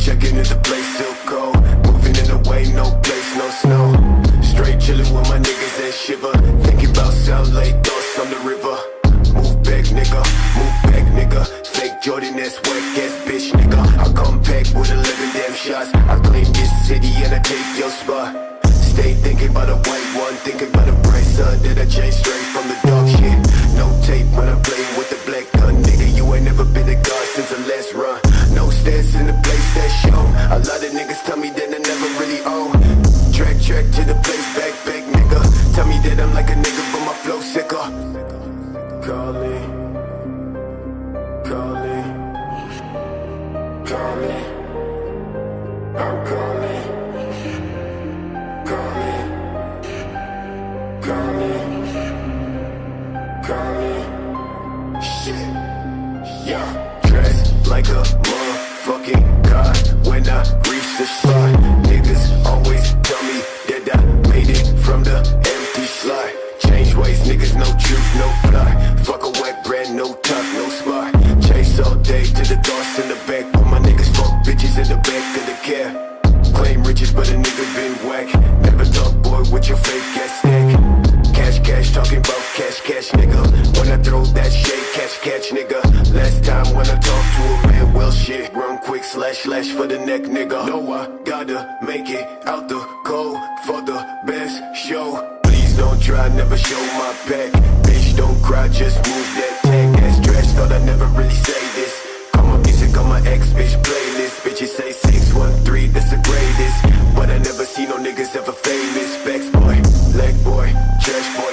checking if the place still cold. Moving in the way, no place, no snow. Straight chillin' with my niggas and shiver. Thinking about Sound Lake, thoughts on the river. Move back, nigga, move back, nigga. Fake Jordan, that's whack ass bitch, nigga. I come back with 11 damn shots. I claim this city and I take your spot. Stay thinking about a white one, thinking about a bright sun that I changed straight from the dog shit. No tape when I'm playing with the black gun, nigga. You ain't never been a god since the last run. No stance in the place that's shown. A lot of niggas tell me that I never really own. Track to the place, back, nigga. Tell me that I'm like a nigga, but my flow sicker. Call me, call me, call me. I'm calling. Call me, call me, call me. Shit, yeah. Dressed like a motherfucking god when I reach the spot. Niggas always tell me that I made it from the empty slot. Change ways, niggas, no truth, no plot. Fuck a wet brand, no top, no spot. Chase all day to the thoughts in the back. Put my niggas fuck bitches in the back of the cab. Claim riches, but a nigga been whack. Never talk, boy, with your fake ass stack. Cash, talking about cash, nigga. When I throw that shade, catch, nigga. Last time when I talk to a man, well shit. Run quick, slash for the neck, nigga. No, I gotta make it out the cold for the best show. Please don't try, never show my back. Bitch, don't cry, just move that tag. That's trash, thought I never really say this. Call my music on my ex-bitch playlist. Bitches say 613, that's the greatest. But I never see no niggas ever famous. Facts, boy, leg boy,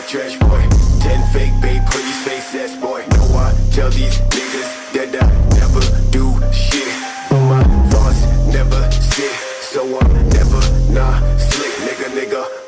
trash boy. 10 fake babe, pretty face ass boy. No, I tell these niggas that I never do shit, but my thoughts never sit. So I'm never slick, nigga.